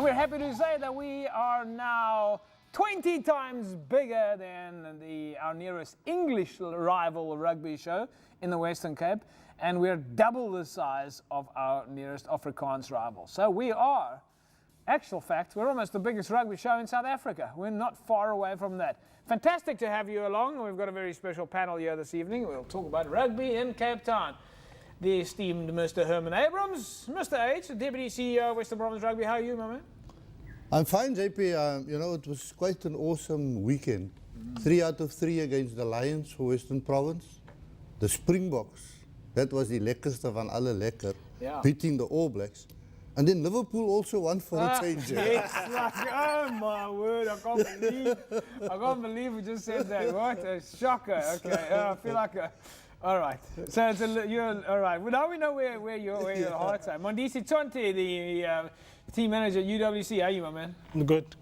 And we're happy to say that we are now 20 times bigger than our nearest English rival rugby show in the Western Cape, and we're double the size of our nearest Afrikaans rival. So we are, actual fact, we're almost the biggest rugby show in South Africa. We're not far away from that. Fantastic to have you along. We've got a very special panel here this evening. We'll talk about rugby in Cape Town. The esteemed Mr. Herman Abrams, Mr. H, the Deputy CEO of Western Province Rugby. How are you, my man? I'm fine, JP. You know, it was quite an awesome weekend. 3 out of 3 against the Lions for Western Province. The Springboks, that was the lekkerste van alle lekker, beating the All Blacks. And then Liverpool also won for a change. Yes, oh my word, I can't believe we just said that. What a shocker. Okay, I feel like all right. So you're all right. Well, now we know where your heart's at. Mondisi Tonte, the team manager at UWC. How are you, my man? Good.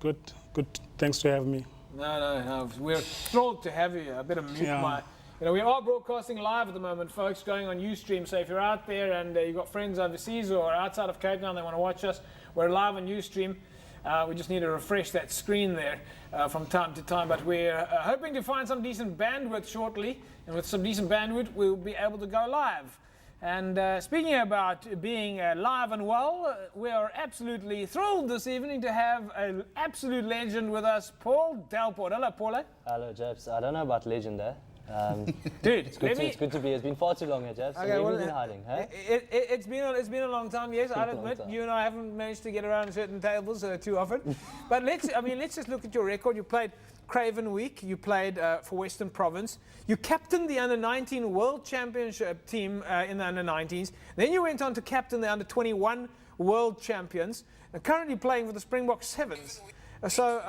Thanks for having me. No. We're thrilled to have you. I better mute my. You know, we are broadcasting live at the moment, folks, going on Ustream. So if you're out there and you've got friends overseas or outside of Cape Town, they want to watch us, we're live on Ustream. We just need to refresh that screen there from time to time. But we're hoping to find some decent bandwidth shortly. And with some decent bandwidth, we'll be able to go live. And speaking about being live and well, we are absolutely thrilled this evening to have an absolute legend with us, Paul Delport. Hello, Paul. Hello, Jeffs. I don't know about legend there. Dude, it's good to be. It's been far too long, Jeff. So we've been hiding, huh? It's been a long time. Yes, I admit you and I haven't managed to get around certain tables too often. But let's just look at your record. You played Craven Week. You played for Western Province. You captained the Under-19 World Championship team in the Under-19s. Then you went on to captain the Under-21 World Champions. And currently playing for the Springbok Sevens. So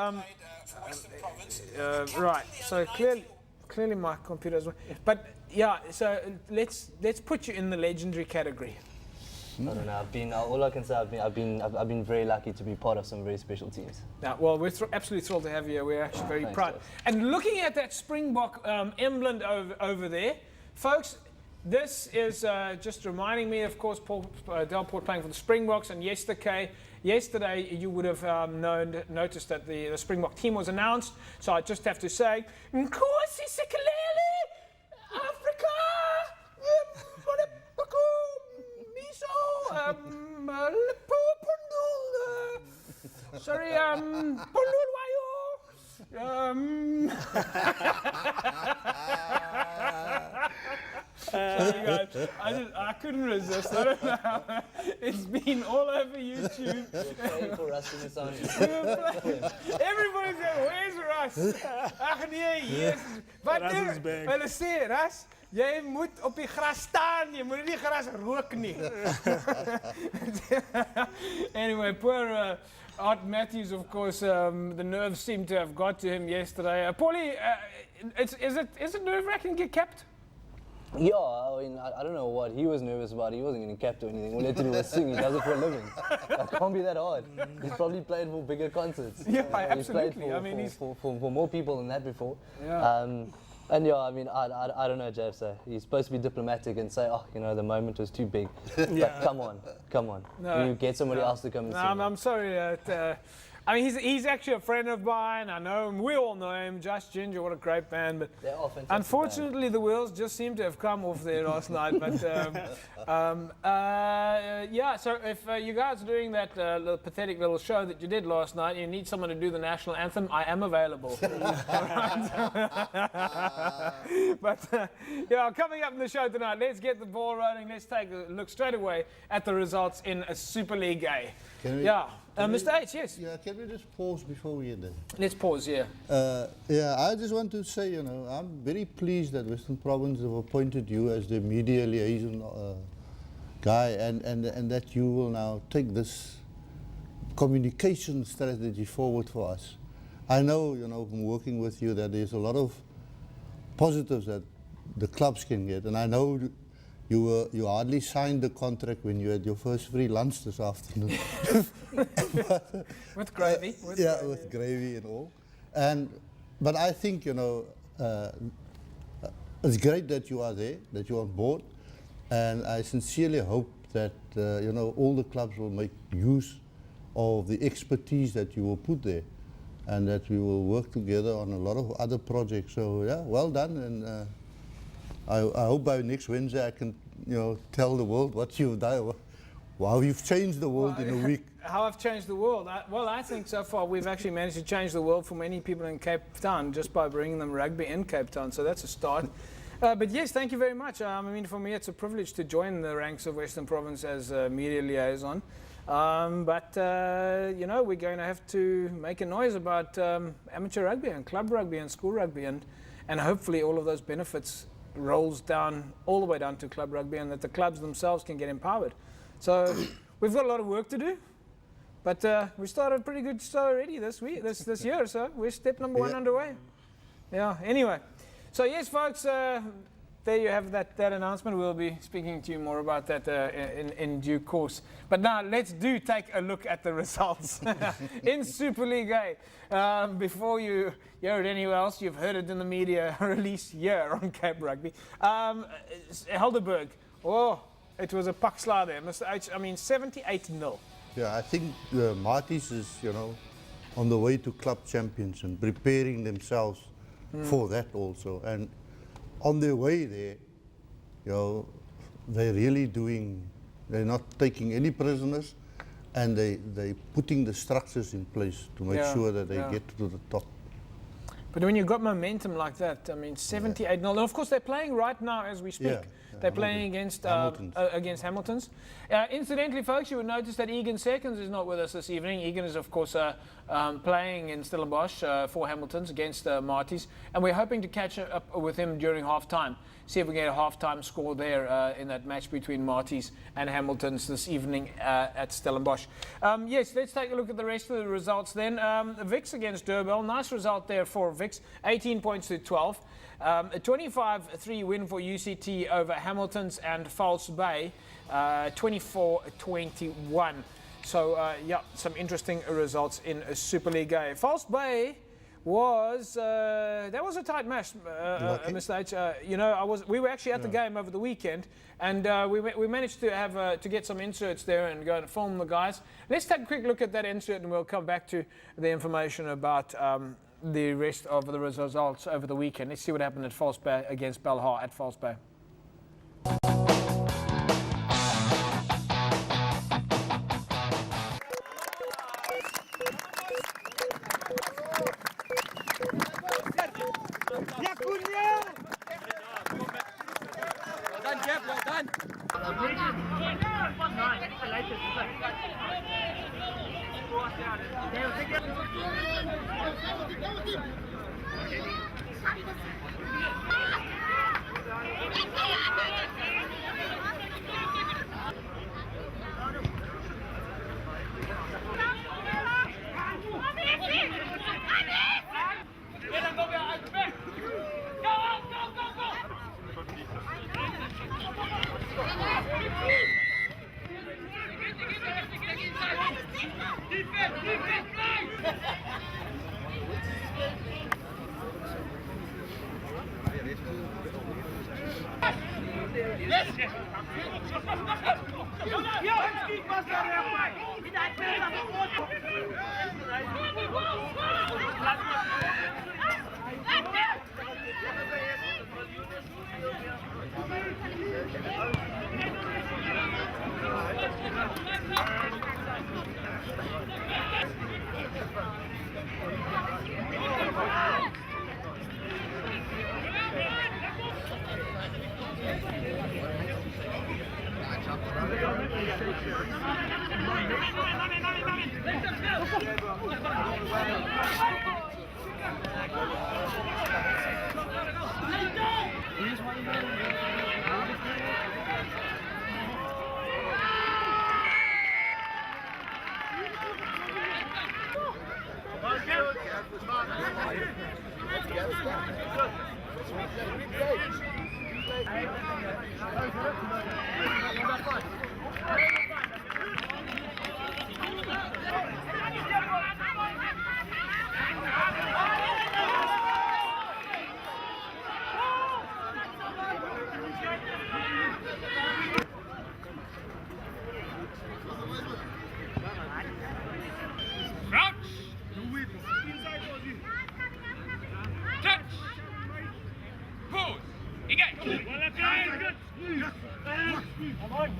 right. So clearly my computer as well. But yeah, so let's put you in the legendary category. I don't know. All I can say, I've been very lucky to be part of some very special teams. Now, well, we're absolutely thrilled to have you. We're actually very proud. Jeff. And looking at that Springbok emblem over there, folks, this is just reminding me, of course, Paul Delport playing for the Springboks, and yesterday you would have noticed that the Springbok team was announced. So I just have to say, Nkosi Sikelele, Africa, Miso, sorry, Pundulwayo. Sorry guys, I couldn't resist. I don't know. It's been all over YouTube. Everybody's going, where's Russ? Ach nee, yes. Wat hulle sê, Russ, jy moet op die gras staan, jy moet nie die gras rook nie. Anyway, poor Art Matthews, of course, the nerves seem to have got to him yesterday. Paulie, is it nerve-wracking to get capped? Yeah, I mean, I don't know what he was nervous about. He wasn't getting capped or anything. All he had to do was sing. He does it for a living. It can't be that hard. He's probably played for bigger concerts. Yeah, absolutely. He's played for more people than that before. Yeah. And yeah, I mean, I don't know, Jeff. So he's supposed to be diplomatic and say, oh, you know, the moment was too big. But come on. No, you get somebody else to come and sing. I'm sorry. I mean, he's actually a friend of mine. I know him. We all know him. Just Ginger, what a great band. But unfortunately, the wheels just seem to have come off there last night. But yeah. So if you guys are doing that little pathetic little show that you did last night, you need someone to do the national anthem. I am available. But yeah, coming up in the show tonight, let's get the ball rolling. Let's take a look straight away at the results in a Super League A. Mr. H, yes. Yeah, can we just pause before we end? Let's pause, yeah. I just want to say, you know, I'm very pleased that Western Province have appointed you as the media liaison guy, and that you will now take this communication strategy forward for us. I know, you know, from working with you, that there's a lot of positives that the clubs can get, and I know you hardly signed the contract when you had your first free lunch this afternoon. With gravy. With gravy and all. But I think, you know, it's great that you are there, that you're on board, and I sincerely hope that, you know, all the clubs will make use of the expertise that you will put there, and that we will work together on a lot of other projects. So yeah, well done, and I hope by next Wednesday I can, tell the world what you've done. Wow, you've changed the world in a week. How I've changed the world? I think so far we've actually managed to change the world for many people in Cape Town just by bringing them rugby in Cape Town. So that's a start. But yes, thank you very much. I mean, for me, it's a privilege to join the ranks of Western Province as a media liaison. But we're going to have to make a noise about amateur rugby and club rugby and school rugby, and hopefully all of those benefits rolls down all the way down to club rugby, and that the clubs themselves can get empowered. So we've got a lot of work to do, but we started a pretty good start already this year. So we're step number one underway. Yeah. Anyway, so yes, folks. There you have that announcement. We'll be speaking to you more about that in due course. But now let's take a look at the results in Super League A. Before you hear it anywhere else, you've heard it in the media release here on Cape Rugby. Helderberg, it was a puck slide there. Mr. H, 78-0. Yeah, I think Marties is, on the way to club champions and preparing themselves for that also. And on their way there, they're really they're not taking any prisoners, and they're putting the structures in place to make sure that they get to the top. But when you've got momentum like that, 78-0, and of course they're playing right now as we speak. Yeah. They're playing against Hamiltons. Incidentally, folks, you would notice that Egan Seconds is not with us this evening. Egan is, of course, playing in Stellenbosch for Hamiltons against Marties, and we're hoping to catch up with him during half-time. See if we get a half-time score there in that match between Marties and Hamiltons this evening at Stellenbosch. Yes, let's take a look at the rest of the results then. Vix against Durban. Nice result there for Vix, 18 points to 12. A 25-3 win for UCT over Hamiltons, and False Bay 24-21. So, some interesting results in Super League A. False Bay was that was a tight match, Mr. H. We were actually at the game over the weekend, and we managed to have to get some inserts there and go and film the guys. Let's take a quick look at that insert, and we'll come back to the information about the rest of the results over the weekend. Let's see what happened at False Bay against Belhar at False Bay.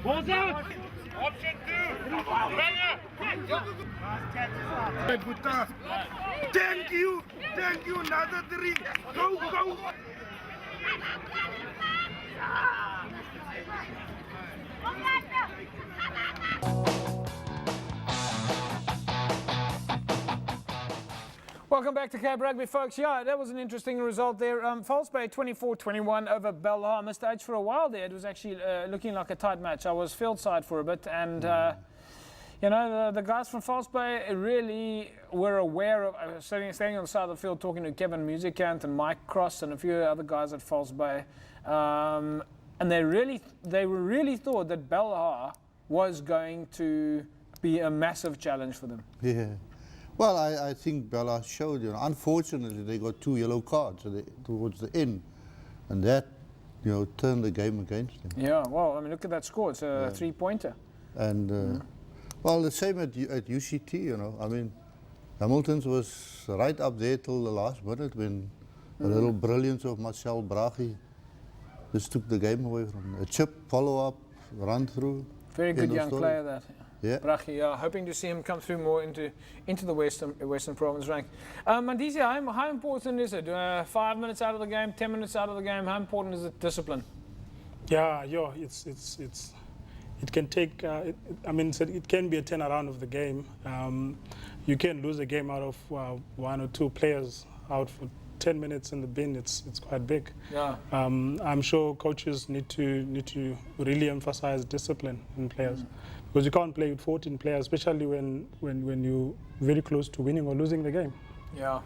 Balls out. Option 2. Banger. Thank you. Thank you. Another 3. Go, go. Welcome back to Cape Rugby, folks. Yeah, that was an interesting result there. False Bay 24-21 over Belhar. Mr. H for a while there. It was actually looking like a tight match. I was field side for a bit, and you know, the guys from False Bay really were aware of standing on the side of the field talking to Kevin Musicant and Mike Cross and a few other guys at False Bay, and they really thought that Belhar was going to be a massive challenge for them. Yeah. Well, I think Bella showed, you know, unfortunately they got 2 yellow cards towards the end, and that, you know, turned the game against them. Yeah, well, I mean, look at that score. It's a 3-pointer. And, well, the same at UCT, you know. I mean, Hamilton's was right up there till the last minute when a little brilliance of Marcel Bragi just took the game away from them. A chip, follow-up, run through. Very good young player, that. Yeah. Bragi, hoping to see him come through more into the Western Province rank. Mandisia, how important is it? 5 minutes out of the game, 10 minutes out of the game. How important is it discipline? Yeah, it can take. It can be a turnaround of the game. You can lose a game out of 1 or 2 players out for 10 minutes in the bin. It's quite big. Yeah. I'm sure coaches need to really emphasize discipline in players. Because you can't play with 14 players, especially when you're very close to winning or losing the game. Yeah.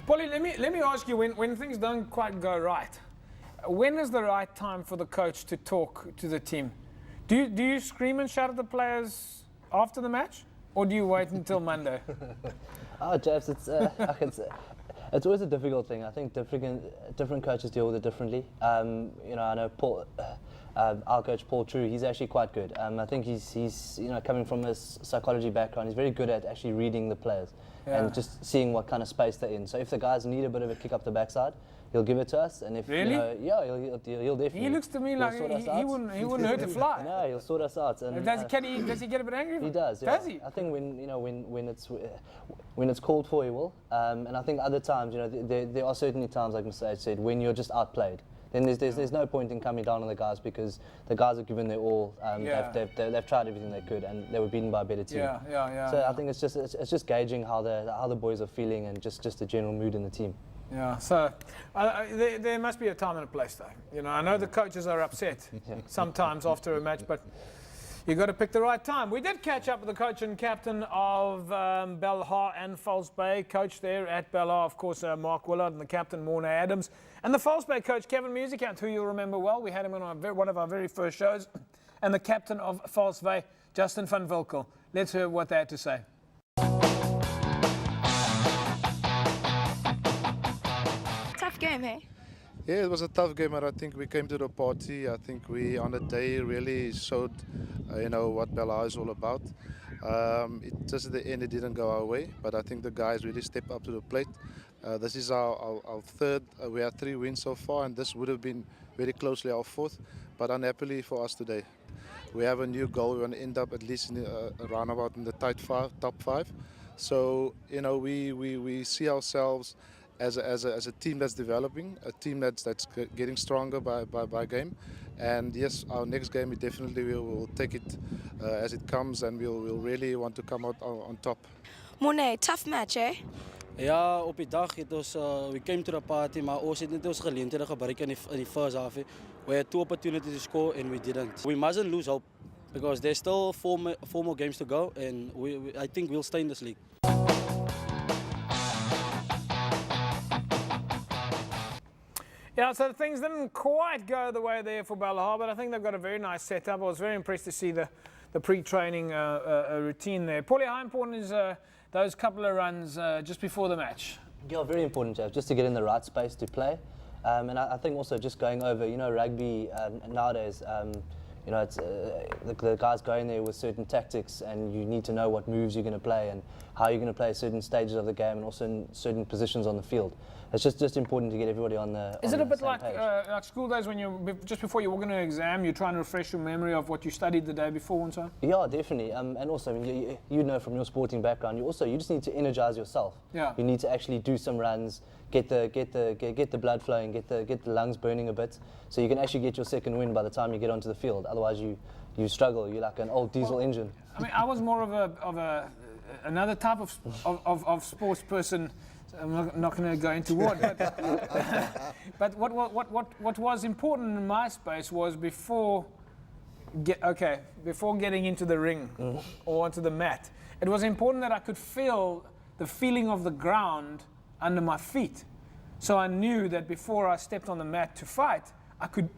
Paulie, let me ask you, when things don't quite go right, when is the right time for the coach to talk to the team? Do you scream and shout at the players after the match, or do you wait until Monday? Oh, Jeff, it's always a difficult thing. I think different coaches deal with it differently. You know, I know Paul. Our coach Paul True, he's actually quite good. I think he's you know, coming from a psychology background, he's very good at actually reading the players and just seeing what kind of space they're in. So if the guys need a bit of a kick up the backside, he'll give it to us. And if really, you know, he'll definitely. He looks to me like he wouldn't hurt a fly. No, he'll sort us out. And does he get a bit angry? He does. Yeah. Does he? I think when it's called for, he will. And I think other times, you know, there are certainly times, like Mr. H said, when you're just outplayed. Then there's no point in coming down on the guys, because the guys have given their all. They've tried everything they could, and they were beaten by a better team. Yeah. So I think it's just gauging how the boys are feeling and just the general mood in the team. Yeah. So there must be a time and a place, though. You know, I know the coaches are upset sometimes after a match, but you've got to pick the right time. We did catch up with the coach and captain of Belhar and False Bay. Coach there at Belhar, of course, Mark Willard, and the captain, Morna Adams. And the False Bay coach, Kevin Musicant, who you'll remember well. We had him on one of our very first shows. And the captain of False Bay, Justin van Wilkel. Let's hear what they had to say. Tough game, hey? Yeah, it was a tough game, and I think we came to the party. I think we, on the day, really showed, you know, what Belhar is all about. It just at the end, it didn't go our way, but I think the guys really stepped up to the plate. This is our third. We had 3 wins so far, and this would have been very closely our 4th, but unhappily for us today. We have a new goal. We want to end up at least in around about in the top 5. So, you know, we see ourselves as a team that's developing, a team that's getting stronger by game. And yes, our next game, we definitely will take it as it comes, and we'll really want to come out on top. Morne, tough match, eh? Ja, op die dag het ons we came to the party, maar ons het net ons geleenthede gebruik in die first half. We had 2 opportunities to score and we didn't. We mustn't lose hope, because there's still 4 more games to go, and I think we'll stay in this league. Yeah, so things didn't quite go the way there for Belhar, but I think they've got a very nice setup. I was very impressed to see the pre-training routine there. Paulie, how important is those couple of runs just before the match? Yeah, very important, Jeff, just to get in the right space to play. And I think also just going over, you know, rugby nowadays, you know, it's the guys going there with certain tactics, and you need to know what moves you're going to play and how you're going to play certain stages of the game and also in certain positions on the field. It's just important to get everybody on the Is it a bit same like page. school days when just before you walk into an exam, you're trying to refresh your memory of what you studied the day before and so on? Yeah, definitely. And also, I mean, you know from your sporting background, you just need to energize yourself. Yeah. You need to actually do some runs, get the blood flowing, get the lungs burning a bit, so you can actually get your second win by the time you get onto the field. Otherwise, you struggle. You're like an old diesel engine. I mean, I was more of another type of sports person. I'm not going to go into what, but what was important in my space was before getting into the ring or onto the mat, it was important that I could feel the feeling of the ground under my feet. So I knew that before I stepped on the mat to fight,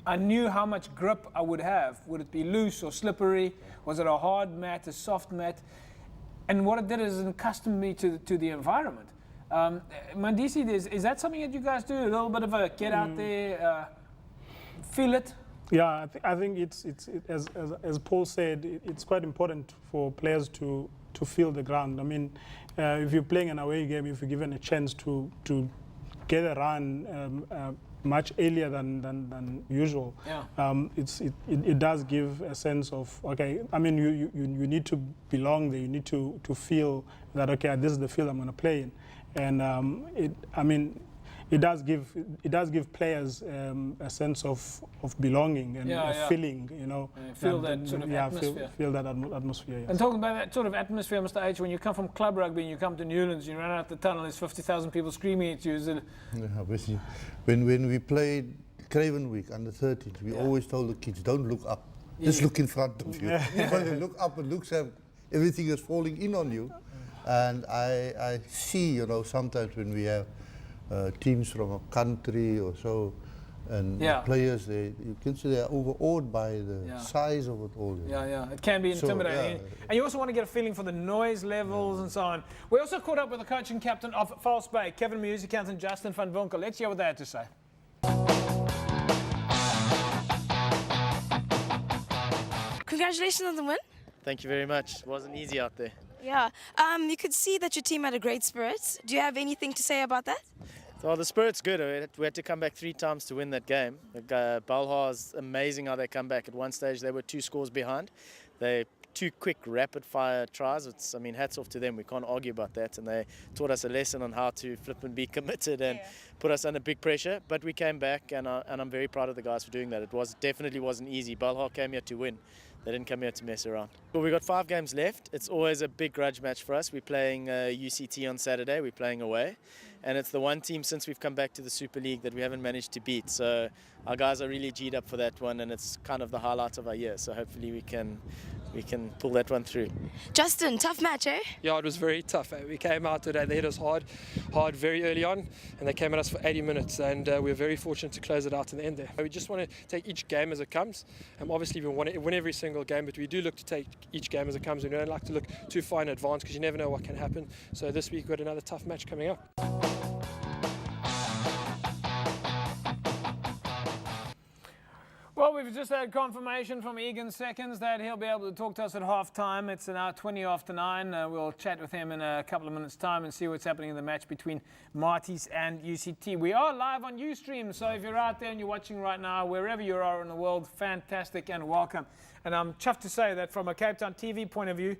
I knew how much grip I would have. Would it be loose or slippery? Was it a hard mat, a soft mat? And what it did is it accustomed me to the environment. Mandisi, is that something that you guys do? A little bit of a get out there, feel it? Yeah, I think it's as Paul said, it's quite important for players to feel the ground. I mean, if you're playing an away game, if you're given a chance to get a run much earlier than usual, it does give a sense of, okay, I mean, you need to belong there. You need to feel that, okay, this is the field I'm going to play in. And it does give players a sense of belonging and feeling, you know. Feel that sort of atmosphere. Feel that atmosphere. Yes. And talking about that sort of atmosphere, Mr. H, when you come from club rugby and you come to Newlands, you run out the tunnel, there's 50,000 people screaming at you. Is it? Yeah, when we played Craven Week under 13s, we always told the kids, don't look up, just look in front of you. When you look up, it looks like everything is falling in on you. And I see, you know, sometimes when we have teams from a country or so, and the players, you can see they're overawed by the size of it all. Yeah, it can be intimidating. And you also want to get a feeling for the noise levels and so on. We also caught up with the coach and captain of False Bay, Kevin Musiekant and Justin van Wonkel. Let's hear what they had to say. Congratulations on the win. Thank you very much. It wasn't easy out there. Yeah. You could see that your team had a great spirit. Do you have anything to say about that? Well, the spirit's good. We had to come back 3 times to win that game. Balha is amazing how they come back. At one stage, they were 2 scores behind. They 2 quick, rapid-fire tries. I mean, hats off to them. We can't argue about that. And they taught us a lesson on how to flip and be committed and put us under big pressure. But we came back, and I'm very proud of the guys for doing that. It definitely wasn't easy. Balha came here to win. They didn't come here to mess around. Well, we've got 5 games left. It's always a big grudge match for us. We're playing UCT on Saturday. We're playing away. And it's the one team since we've come back to the Super League that we haven't managed to beat. So our guys are really G'd up for that one, and it's kind of the highlight of our year. So hopefully we can pull that one through. Justin, tough match, eh? Yeah, it was very tough. We came out today, they hit us hard very early on, and they came at us for 80 minutes, and we were very fortunate to close it out in the end there. We just want to take each game as it comes. Obviously, we want to win every single game, but we do look to take each game as it comes. We don't like to look too far in advance because you never know what can happen. So this week we've got another tough match coming up. Well, we've just had confirmation from Egan Seconds that he'll be able to talk to us at half-time. It's now 20 after 9. We'll chat with him in a couple of minutes' time and see what's happening in the match between Marties and UCT. We are live on Ustream, so if you're out there and you're watching right now, wherever you are in the world, fantastic and welcome. And I'm chuffed to say that from a Cape Town TV point of view,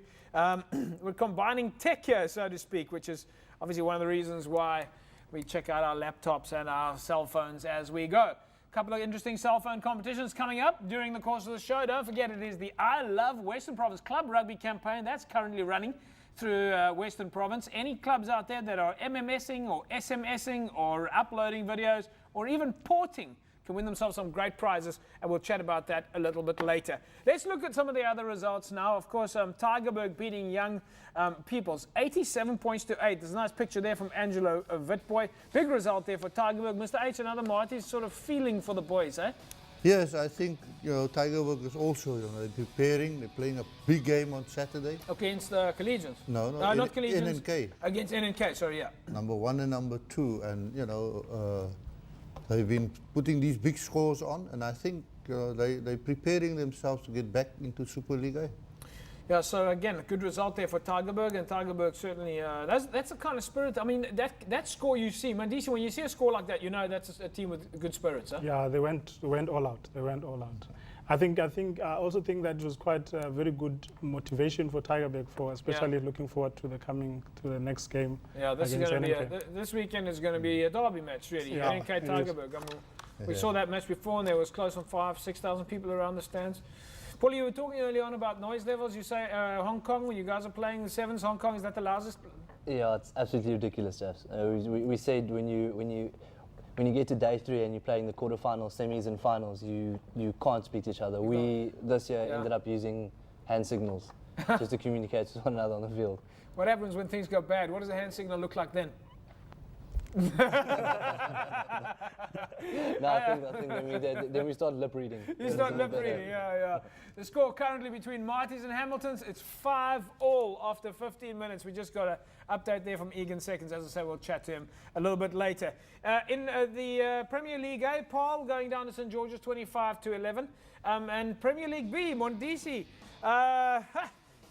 we're combining tech here, so to speak, which is obviously one of the reasons why we check out our laptops and our cell phones as we go. Couple of interesting cell phone competitions coming up during the course of the show. Don't forget, it is the I Love Western Province Club Rugby campaign that's currently running through Western Province. Any clubs out there that are MMSing or SMSing or uploading videos or even porting can win themselves some great prizes, and we'll chat about that a little bit later. Let's look at some of the other results now. Of course, Tigerberg beating Young Peoples, 87 points to 8. There's a nice picture there from Angelo Witboy. Big result there for Tigerberg. Mr. H, another Marty's sort of feeling for the boys, eh? Yes, I think, Tigerberg is also, preparing. They're playing a big game on Saturday. Against the Collegians? No, not Collegians. NNK. Against NNK, sorry, yeah. Number 1 and number 2, and, they've been putting these big scores on, and I think they're preparing themselves to get back into Super League. Yeah, so again, a good result there for Tygerberg, and Tygerberg certainly, that's the kind of spirit. I mean, that score you see, Mandisi, when you see a score like that, you know that's a team with good spirits, huh? Yeah, they went all out. They went all out. I also think that it was quite a very good motivation for Tygerberg, especially looking forward to the next game. Yeah, this is going to be this weekend is going to be a derby match, really. Yeah, NK Tygerberg. I mean, we saw that match before, and there was close on 5,000-6,000 people around the stands. Paul, you were talking early on about noise levels. You say Hong Kong, when you guys are playing the sevens, Hong Kong, is that the loudest? Yeah, it's absolutely ridiculous, Jeff. We said when you get to day 3 and you're playing the quarterfinals, semis, and finals, you can't speak to each other. We this year ended up using hand signals just to communicate with one another on the field. What happens when things go bad? What does a hand signal look like then? No, I think then we start lip reading. You start lip reading, yeah. The score currently between Marty's and Hamilton's, it's 5-all after 15 minutes. We just got an update there from Egan Seconds. As I say, we'll chat to him a little bit later. In the Premier League A, Paul going down to St. George's 25-11. And Premier League B, Mondisi.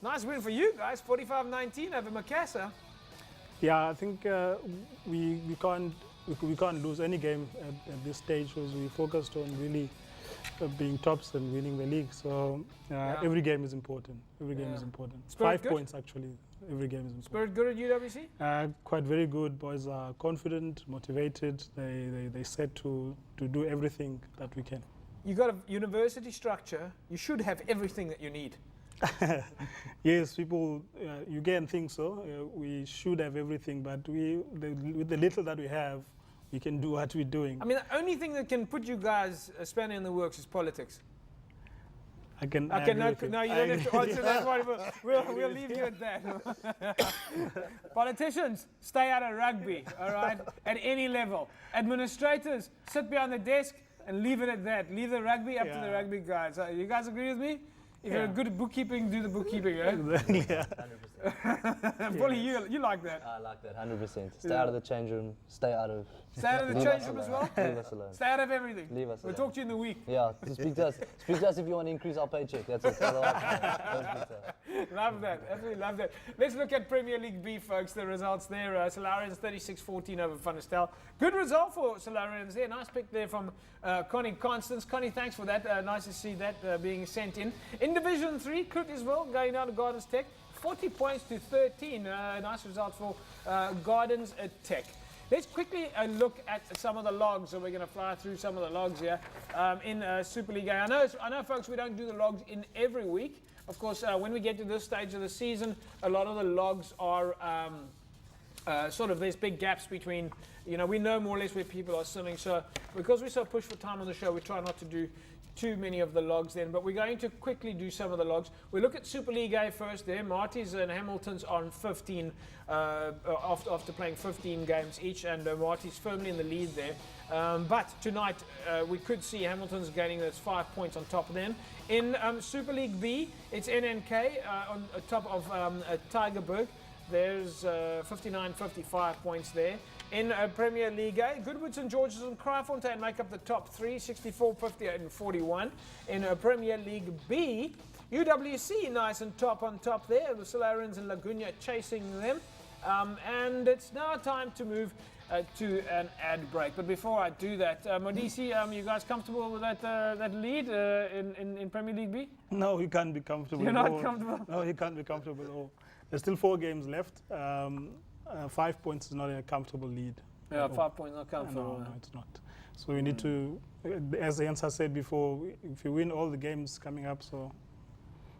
Nice win for you guys, 45-19 over Macassar. Yeah, I think we can't lose any game at this stage because we focused on really being tops and winning the league. So every game is important. Every game is important. Spirit 5 good? points actually. Every game is important. Spirit good at UWC? Quite very good. Boys are confident, motivated. They set to do everything that we can. You got a university structure. You should have everything that you need. Yes, people, you can think so. We should have everything, but with the little that we have, we can do what we're doing. I mean, the only thing that can put you guys a spanner in the works is politics. I can no, you don't have to answer that one. We'll leave you at that. Politicians, stay out of rugby, all right, at any level. Administrators, sit behind the desk and leave it at that. Leave the rugby up to the rugby guys. You guys agree with me? If you're good at bookkeeping, do the bookkeeping, right? Exactly, yeah. 100%. Bully, you like that? I like that, 100%. Stay out of the change room, stay out of... Stay out of the change room as well? Leave us alone. Stay out of everything. Leave us alone. We'll talk to you in the week. Yeah, speak to us. Speak to us if you want to increase our paycheck. That's it. Otherwise, don't speak to us. Love that. Absolutely love that. Let's look at Premier League B, folks. The results there. Solarians 36-14 over Van der Stel. Good result for Solarians there. Nice pick there from Connie Constance. Connie, thanks for that. Nice to see that being sent in. In Division 3, Krugersville going down to Gardens Tech. 40 points to 13. Nice result for Gardens Tech. Let's quickly look at some of the logs. So we're going to fly through some of the logs here in Super League A. I know, folks, we don't do the logs in every week. Of course, when we get to this stage of the season, a lot of the logs are sort of, there's big gaps between, we know more or less where people are sitting. So because we're so pushed for time on the show, we try not to do too many of the logs then, but we're going to quickly do some of the logs. We look at Super League A first there. Marty's and Hamilton's on 15 after playing 15 games each, and Marty's firmly in the lead there. But tonight we could see Hamilton's gaining those 5 points on top of them. In Super League B, it's NNK on top of Tygerberg. There's 59-55 points there. In Premier League A, Goodwood, St. George's and Kraaifontein make up the top three, 64, 58 and 41. In Premier League B, UWC nice and top on top there. The Solarians and Laguna chasing them. And it's now time to move to an ad break. But before I do that, Modisi, you guys comfortable with that lead in Premier League B? No, you can't be comfortable. You're not comfortable? No, you can't be comfortable at all. There's still 4 games left. 5 points is not a comfortable lead. Yeah, 5 points not comfortable. No, it's not. So we need to, as Jens has said before, if you win all the games coming up, so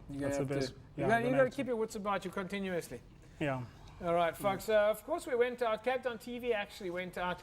that's the best. You got to keep your wits about you continuously. Yeah. All right, folks. Of course, we went out. Cape Town TV actually went out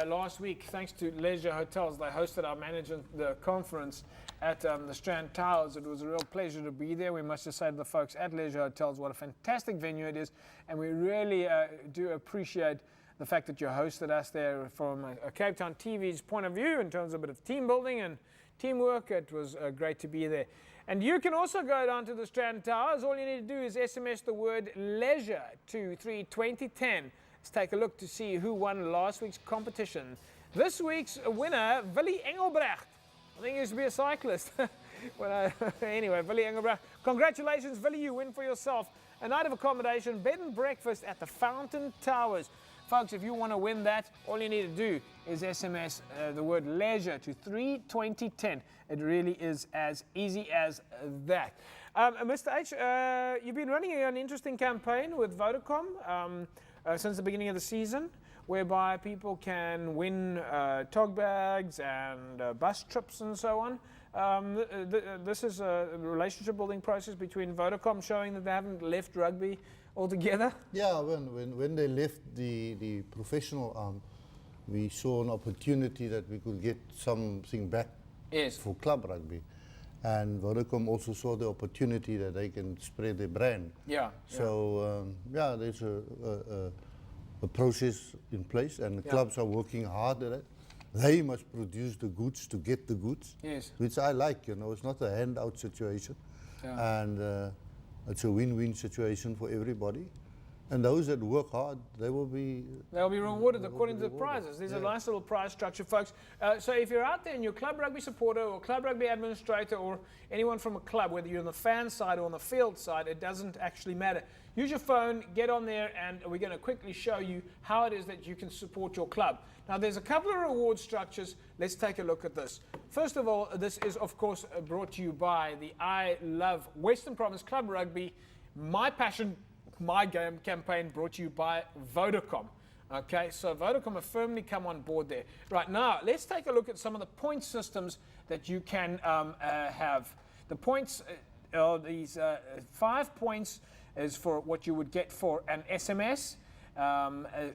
last week, thanks to Leisure Hotels. They hosted our management conference at the Strand Towers. It was a real pleasure to be there. We must just say to the folks at Leisure Hotels what a fantastic venue it is, and we really do appreciate the fact that you hosted us there from a Cape Town TV's point of view in terms of a bit of team building and teamwork. It was great to be there. And you can also go down to the Strand Towers. All you need to do is SMS the word leisure to 32010. Let's take a look to see who won last week's competition. This week's winner, Willie Engelbrecht. I think he used to be a cyclist. Anyway, Billy Engelbrecht, congratulations, Billy, you win for yourself a night of accommodation, bed and breakfast at the Fountain Towers. Folks, if you want to win that, all you need to do is SMS the word leisure to 32010. It really is as easy as that. Mr. H, you've been running an interesting campaign with Vodacom since the beginning of the season, whereby people can win tog bags and bus trips and so on. This is a relationship building process between Vodacom showing that they haven't left rugby altogether. Yeah, when they left the professional arm, we saw an opportunity that we could get something back for club rugby. And Vodacom also saw the opportunity that they can spread their brand. Yeah. So, there's a process in place, and the clubs are working hard at it. They must produce the goods to get the goods, which I like, it's not a handout situation. Yeah. And it's a win-win situation for everybody. And those that work hard, they'll be rewarded according to the prizes. There's a nice little prize structure, folks. So if you're out there and you're a club rugby supporter or club rugby administrator or anyone from a club, whether you're on the fan side or on the field side, it doesn't actually matter. Use your phone, get on there, and we're going to quickly show you how it is that you can support your club. Now, there's a couple of reward structures. Let's take a look at this. First of all, this is, of course, brought to you by the I Love Western Province Club Rugby, My Passion, My Game campaign, brought to you by Vodacom. Okay, so Vodacom have firmly come on board there. Right, now, let's take a look at some of the point systems that you can have. The points are these 5 points is for what you would get for an SMS.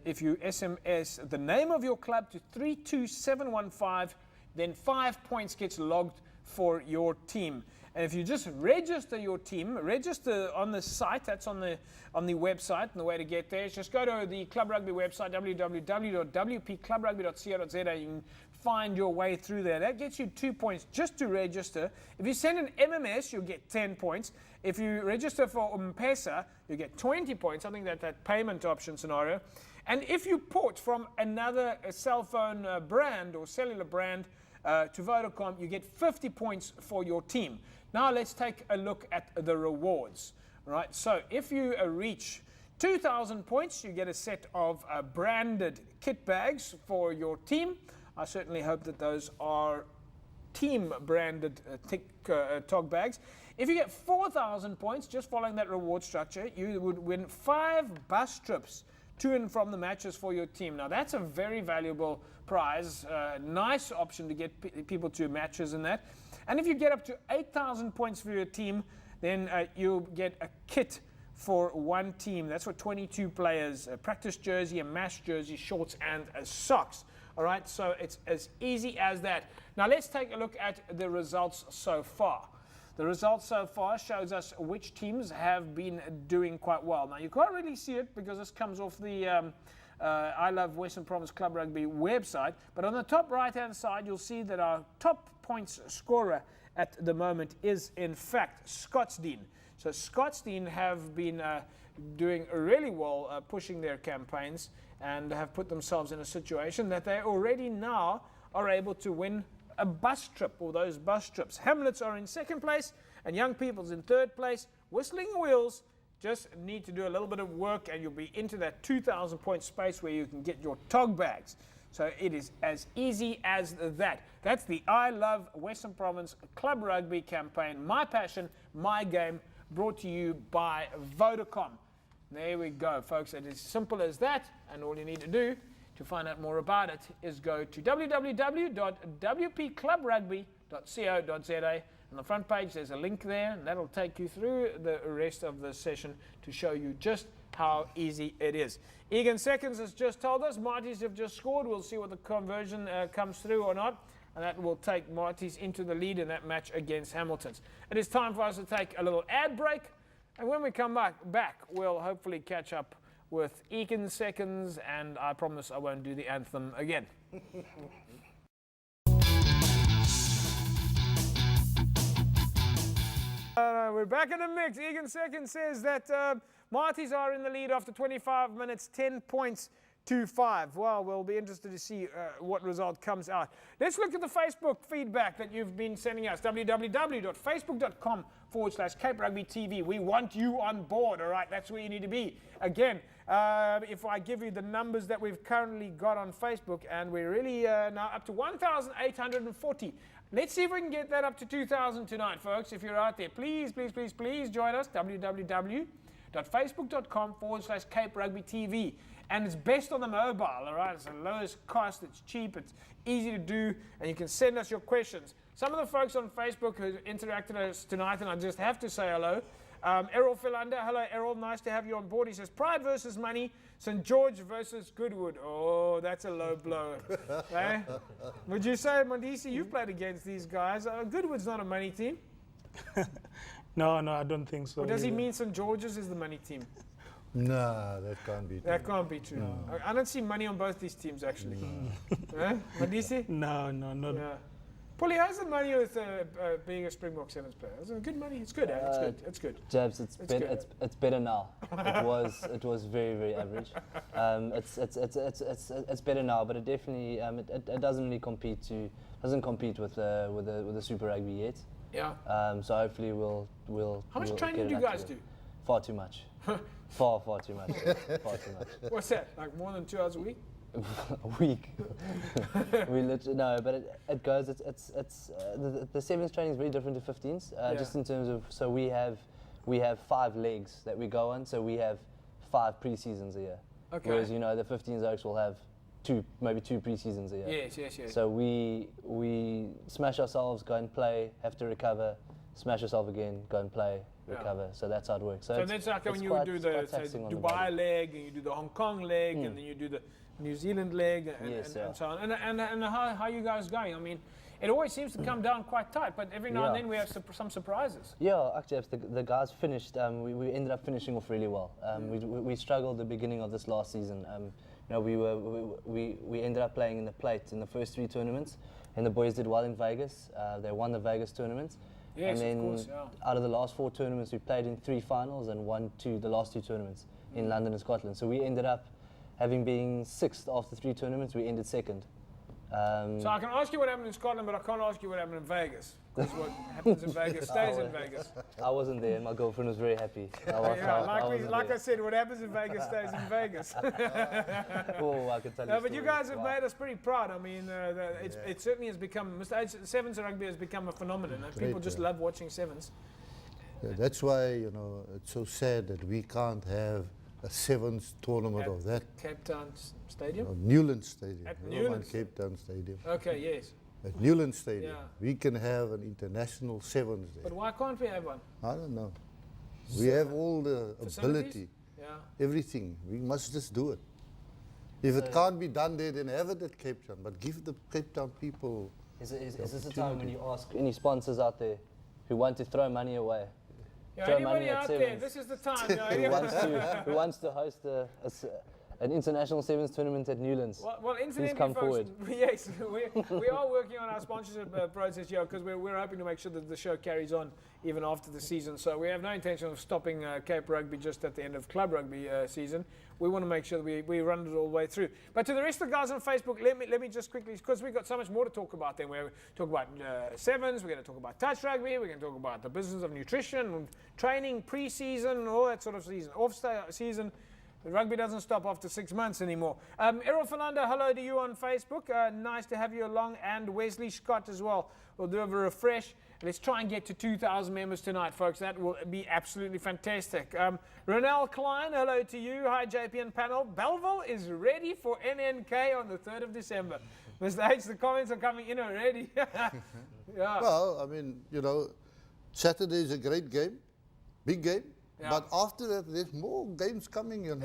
If you SMS the name of your club to 32715, then 5 points gets logged for your team. And if you just register your team, register on the site, that's on the website, and the way to get there is just go to the Club Rugby website, www.wpclubrugby.co.za. You can find your way through there. That gets you 2 points just to register. If you send an MMS, you'll get 10 points. If you register for M-Pesa, you get 20 points. I think that payment option scenario. And if you port from another cell phone brand or cellular brand to Vodacom, you get 50 points for your team. Now let's take a look at the rewards. Right, so if you reach 2,000 points, you get a set of branded kit bags for your team. I certainly hope that those are team branded tog bags. If you get 4,000 points, just following that reward structure, you would win 5 bus trips to and from the matches for your team. Now that's a very valuable prize, nice option to get people to matches and that. And if you get up to 8,000 points for your team, then you'll get a kit for one team. That's for 22 players, a practice jersey, a match jersey, shorts, and socks. All right, so it's as easy as that. Now let's take a look at the results so far. The results so far shows us which teams have been doing quite well. Now you can't really see it because this comes off the I Love Western Province Club Rugby website, but on the top right hand side you'll see that our top points scorer at the moment is in fact Scottsdene. So Scottsdene have been doing really well pushing their campaigns and have put themselves in a situation that they already now are able to win a bus trip, or those bus trips. Hamlets are in second place and Young People's in third place. Whistling Wheels just need to do a little bit of work and you'll be into that 2,000 point space where you can get your tog bags. So it is as easy as that. That's the I Love Western Province Club Rugby campaign, My Passion, My Game, brought to you by Vodacom. There we go, folks. It is simple as that, and all you need to do to find out more about it is go to www.wpclubrugby.co.za. On the front page, there's a link there, and that'll take you through the rest of the session to show you just how easy it is. Egan Seconds has just told us Marty's have just scored. We'll see what the conversion comes through or not, and that will take Marty's into the lead in that match against Hamilton's. It is time for us to take a little ad break, and when we come back, we'll hopefully catch up with Egan Seconds, and I promise I won't do the anthem again. We're back in the mix. Egan Seconds says that Marty's are in the lead after 25 minutes, 10 points 25. Well, we'll be interested to see what result comes out. Let's look at the Facebook feedback that you've been sending us. www.facebook.com/Cape Rugby TV. We want you on board, all right? That's where you need to be. Again, if I give you the numbers that we've currently got on Facebook, and we're really now up to 1,840. Let's see if we can get that up to 2,000 tonight, folks. If you're out there, please, please, please, please join us. www.facebook.com/Cape Rugby TV. And it's best on the mobile, all right? It's the lowest cost, it's cheap, it's easy to do, and you can send us your questions. Some of the folks on Facebook who interacted with us tonight, and I just have to say hello. Errol Philander, hello Errol, nice to have you on board. He says, Pride versus Money, St. George versus Goodwood. Oh, that's a low blow. Eh? Would you say, Mandisi, you've played against these guys. Goodwood's not a money team. No, I don't think so. Or does he mean St. George's is the money team? No, that can't be true. That can't be true. No. I don't see money on both these teams, actually. Eh? Mandisi? No, not. Yeah. Paulie, how's the money with being a Springbok Sevens player? Is it good money? It's good, eh? It's good. It's good. Jabs, it's better now. It was very, very average. It's better now, but it definitely it doesn't really compete with the Super Rugby yet. Yeah. So hopefully we'll. How much training do you guys do? Far too much. far too much. Far too much. What's that? Like more than 2 hours a week? A week. We literally no, but it goes. The sevens training is very different to 15s. Just in terms of we have 5 legs that we go on. So we have 5 pre-seasons a year. Okay. Whereas the 15s oaks will have maybe two pre-seasons a year. Yes. So we smash ourselves, go and play, have to recover, smash yourself again, go and play, recover. So that's how it works. So that's like when you do the Dubai leg, and you do the Hong Kong leg, and then you do the New Zealand leg, and so on. And how you guys going? I mean, it always seems to come down quite tight, but every now and then we have some surprises. Yeah, actually, the guys finished. We ended up finishing off really well. We struggled at the beginning of this last season. We ended up playing in the plate in the first 3 tournaments, and the boys did well in Vegas. They won the Vegas tournament. Yes, and then of course, out of the last 4 tournaments, we played in 3 finals and won the last 2 tournaments in London and Scotland. So we ended up having been 6th after 3 tournaments. We ended 2nd. So I can ask you what happened in Scotland, but I can't ask you what happened in Vegas. Because what happens in Vegas stays in Vegas. I wasn't there, and my girlfriend was very happy. Like I said, what happens in Vegas stays in Vegas. Oh, I can tell you. No, but you guys have made us pretty proud. I mean, it certainly has become, Sevens rugby has become a phenomenon. And people just love watching Sevens. That's why, it's so sad that we can't have a Sevens tournament of that. Cape Town Stadium? Newlands Stadium. At Newlands? Cape Town Stadium. Okay, yes. At Newlands Stadium. We can have an international Sevens there. But why can't we have one? I don't know. We have all the ability, everything. We must just do it. If it can't be done there, then have it at Cape Town. But give the Cape Town people. Is this the time when you ask any sponsors out there who want to throw money away? Anybody out there, this is the time. who wants to host an international Sevens tournament at Newlands? Well, incidentally, come folks, forward. Yes, we are working on our sponsorship process here because we're hoping to make sure that the show carries on even after the season. So we have no intention of stopping Cape Rugby just at the end of club rugby season. We want to make sure that we run it all the way through. But to the rest of the guys on Facebook, let me just quickly, because we've got so much more to talk about then. We're talk about Sevens, we're going to talk about touch rugby, we're going to talk about the business of nutrition, training, pre-season, all that sort of season, off-season. The rugby doesn't stop after 6 months anymore. Errol Fernando, hello to you on Facebook. Nice to have you along. And Wesley Scott as well. We'll do a refresh. Let's try and get to 2,000 members tonight, folks. That will be absolutely fantastic. Ronell Klein, hello to you. Hi, JPN panel. Belleville is ready for NNK on the 3rd of December. Mr. H, the comments are coming in already. Well, I mean, Saturday is a great game, big game. Yeah. But after that, there's more games coming, And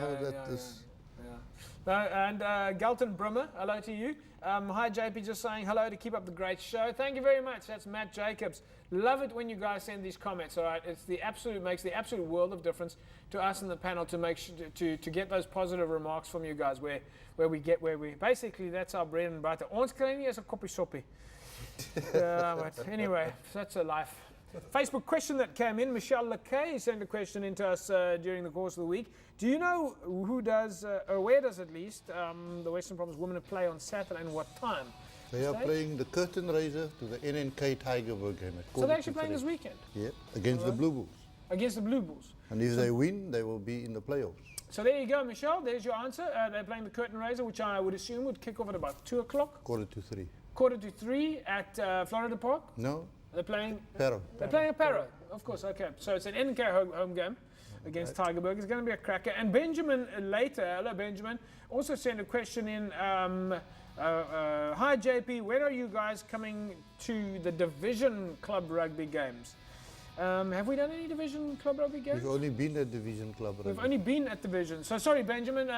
Galton Brummer, hello to you. Hi, JP, just saying hello to keep up the great show. Thank you very much. That's Matt Jacobs. Love it when you guys send these comments, all right? Makes the absolute world of difference to us in the panel to make sure to get those positive remarks from you guys where we basically, that's our bread and butter. Ons kry nie eens 'n koppie soppie. But anyway, that's a life. Facebook question that came in. Michelle Lakay sent a question into us during the course of the week. Do you know who does, or where does at least, the Western Province women play on Saturday and what time? They are playing the curtain raiser to the NNK Tigerberg game. So they're actually playing this weekend? Yeah, against the Blue Bulls. Against the Blue Bulls. And if they win, they will be in the playoffs. So there you go, Michelle. There's your answer. They're playing the curtain raiser, which I would assume would kick off at about 2 o'clock. Quarter to 3. Quarter to 3 at Florida Park? No. They're playing? Paro. They're playing at Paro. Of course, okay. So it's an NK home game against Tigerberg. It's going to be a cracker. And Benjamin later, hello Benjamin, also sent a question in. Hi JP, when are you guys coming to the Division Club Rugby games? Have we done any Division Club Rugby games? We've only been at Division Club Rugby. We've only been at Division. So sorry, Benjamin.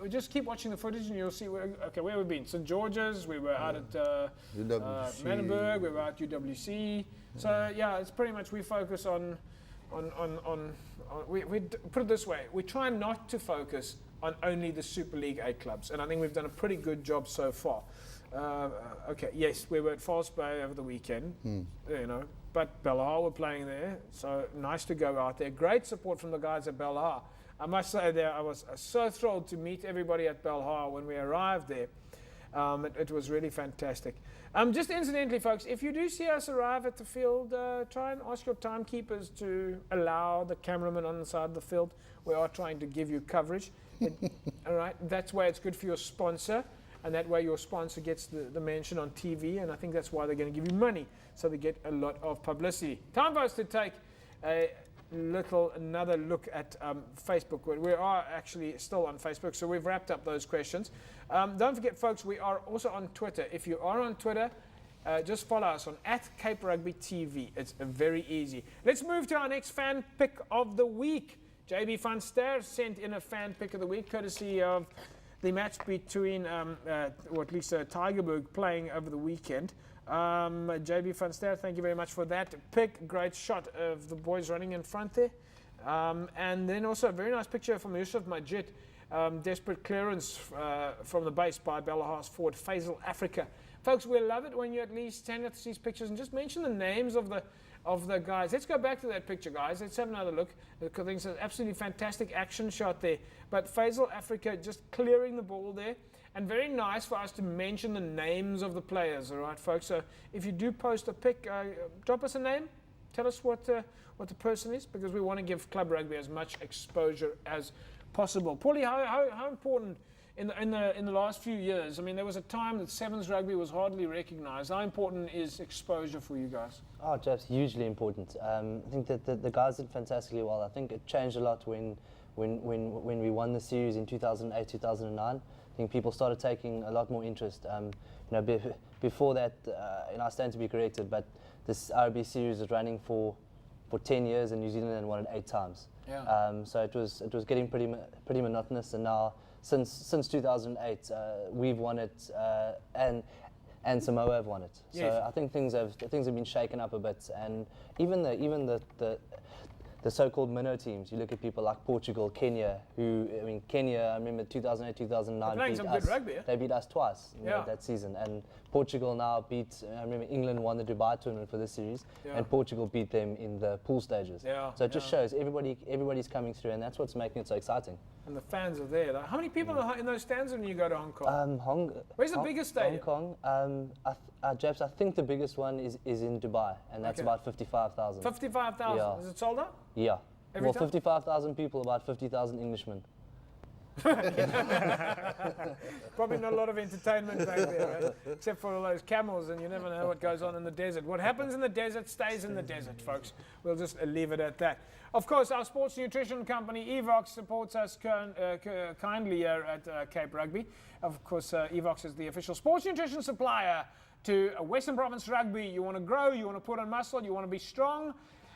Just keep watching the footage and you'll see where. Okay, where have we been? St George's. We were out at Manenberg. We were out at UWC. So yeah, it's pretty much we focus on. We put it this way: we try not to focus on only the Super League A clubs, and I think we've done a pretty good job so far. Okay, yes, we were at False Bay over the weekend. You know. But Belhar were playing there, so nice to go out there. Great support from the guys at Belhar. I must say there, I was so thrilled to meet everybody at Belhar when we arrived there. It was really fantastic. Just incidentally, folks, if you do see us arrive at the field, try and ask your timekeepers to allow the cameraman on the side of the field. We are trying to give you coverage. All right, that's why it's good for your sponsor. And that way your sponsor gets the mention on TV, and I think that's why they're going to give you money, so they get a lot of publicity. Time for us to take another look at Facebook. We are actually still on Facebook, so we've wrapped up those questions. Don't forget, folks, we are also on Twitter. If you are on Twitter, just follow us on @CapeRugbyTV. It's very easy. Let's move to our next fan pick of the week. JB van Ster sent in a fan pick of the week, courtesy of the match between, or at least Tigerberg playing over the weekend. JB van Ster, thank you very much for that pick. Great shot of the boys running in front there. And then also a very nice picture from Yusuf Majid. Desperate clearance from the base by Bellahar's forward Faisal Africa. Folks, we love it when you at least send us these pictures and just mention the names of the guys. Let's go back to that picture, guys. Let's have another look. I think it's an absolutely fantastic action shot there. But Faisal Africa just clearing the ball there. And very nice for us to mention the names of the players, all right, folks? So if you do post a pic, drop us a name. Tell us what the person is, because we want to give club rugby as much exposure as possible. Paulie, how important in the last few years? I mean, there was a time that sevens rugby was hardly recognised. How important is exposure for you guys? Oh, Jeff's hugely important. I think that the guys did fantastically well. I think it changed a lot when we won the series in 2008, 2009. I think people started taking a lot more interest. Before that, I stand to be corrected, but this RB series was running for 10 years, and New Zealand won it 8 times. Yeah. So it was getting pretty monotonous, and now since 2008, we've won it, and Samoa have won it. So Yes. I think things have been shaken up a bit, and even the so-called minnow teams. You look at people like Portugal, Kenya, Kenya, I remember 2008, 2009 playing beat some us. good rugby, eh? They beat us twice Yeah. that season. And Portugal now beat, I remember England won the Dubai tournament for this series, Yeah. and Portugal beat them in the pool stages. Yeah, So it just shows everybody's coming through, and that's what's making it so exciting. And the fans are there. Like, how many people are in those stands when you go to Hong Kong? Where's the biggest stadium? Hong Kong. James, I think the biggest one is in Dubai, and that's Okay. about 55,000. 55,000. Yeah. Is it sold out? Yeah. Every time? 55,000 people, about 50,000 Englishmen. Probably not a lot of entertainment back there, right? Except for all those camels, and you never know what goes on in the desert. What happens in the desert stays in the desert, folks. We'll just leave it at that. Of course, our sports nutrition company, Evox, supports us kindly here at Cape Rugby. Of course, Evox is the official sports nutrition supplier to Western Province Rugby. You want to grow, you want to put on muscle, you want to be strong.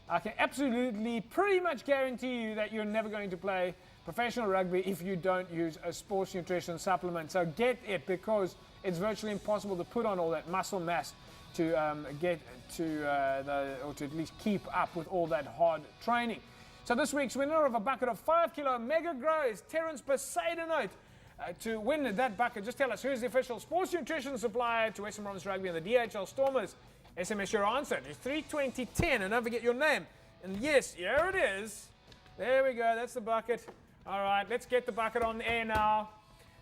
I can absolutely pretty much guarantee you that you're never going to play professional rugby if you don't use a sports nutrition supplement. So get it, because it's virtually impossible to put on all that muscle mass to get to or to at least keep up with all that hard training. So this week's winner of a bucket of 5 kilo Mega Grow is Terence Poseidonite. To win that bucket, just tell us who's the official sports nutrition supplier to Western Province Rugby and the DHL Stormers. SMS your answer. It's 32010, and don't forget your name. And yes, here it is. There we go, that's the bucket. All right, let's get the bucket on the air now.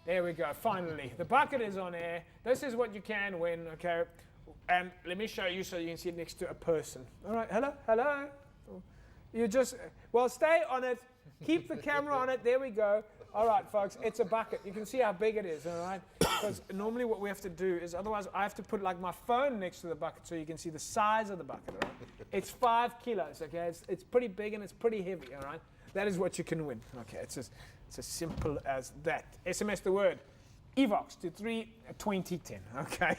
There we go, finally. The bucket is on air. This is what you can win, okay? And let me show you so you can see it next to a person. All right, hello, hello. You just, well, stay on it. Keep the camera on it. There we go. All right, folks, it's a bucket. You can see how big it is, all right? Because normally what we have to do is, otherwise I have to put like my phone next to the bucket so you can see the size of the bucket, all right? It's 5 kilos, okay? It's pretty big and it's pretty heavy, all right? That is what you can win. Okay, it's as simple as that. SMS the word EVOX to 32010, okay?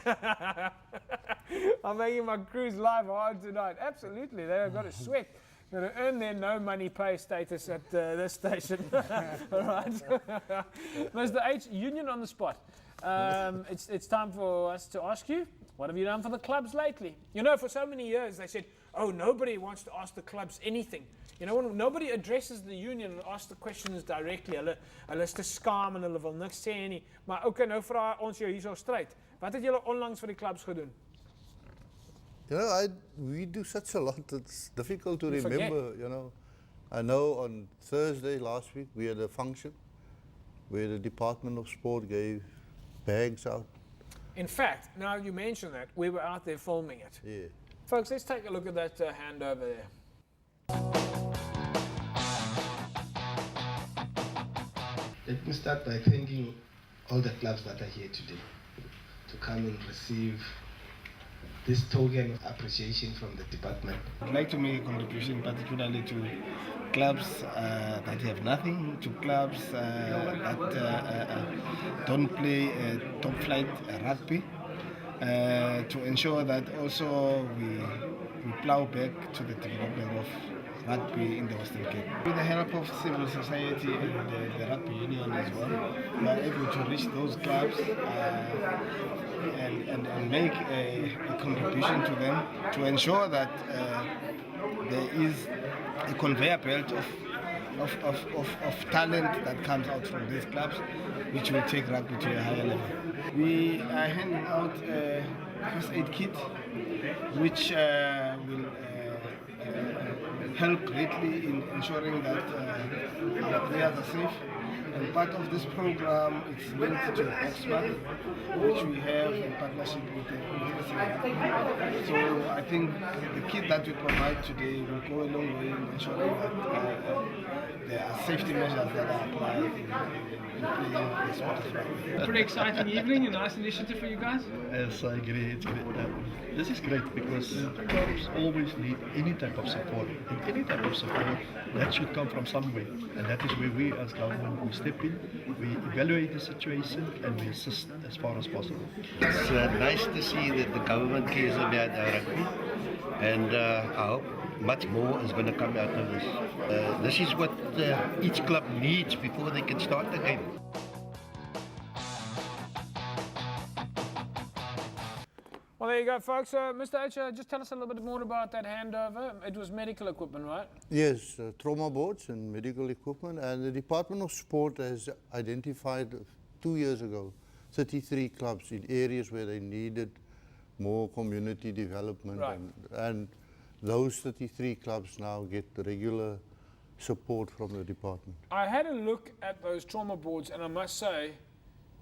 I'm making my cruise live hard tonight. Absolutely, they've got to sweat. Going to earn their no money pay status at this station. All right. Mr. H, union on the spot. It's time for us to ask you, what have you done for the clubs lately? You know, for so many years they said, oh, nobody wants to ask the clubs anything. You know, when nobody addresses the union and asks the questions directly. Hulle is te skaam en hulle wil niks sê nie. Maar okay, nou vra ons jou hierso stryd. Wat het julle onlangs vir die clubs gedoen? You know, we do such a lot, it's difficult to remember, you know. I know on Thursday last week we had a function where the Department of Sport gave bags out. In fact, now you mention that, we were out there filming it. Yeah. Folks, let's take a look at that hand over there. Let me start by thanking all the clubs that are here today to come and receive this token of appreciation from the department. I'd like to make a contribution particularly to clubs that have nothing, to clubs that don't play top flight rugby, to ensure that also we plow back to the development of rugby in the Western Cape. With the help of civil society and the rugby union as well, we are able to reach those clubs and make a contribution to them to ensure that there is a conveyor belt of talent that comes out from these clubs, which will take rugby to a higher level. We are handing out a first aid kit, which will help greatly in ensuring that our players are safe. And part of this program is linked to Oxford, which we have in partnership with the University. So I think the kit that we provide today will go a long way in ensuring that there are safety measures that are applied in playing the sport of rugby. A pretty exciting evening, a nice initiative for you guys. Yes, I agree. It's great. This is great because clubs always need any type of support. And any type of support, that should come from somewhere. And that is where we as government, we step in, we evaluate the situation and we assist as far as possible. It's nice to see that the government cares about rugby, and I hope much more is going to come out of this. This is what each club needs before they can start the game. Well, there you go, folks. Mr. H, just tell us a little bit more about that handover. It was medical equipment, right? Yes, trauma boards and medical equipment. And the Department of Sport has identified 2 years ago 33 clubs in areas where they needed more community development. Right. And those 33 clubs now get the regular support from the department. I had a look at those trauma boards, and I must say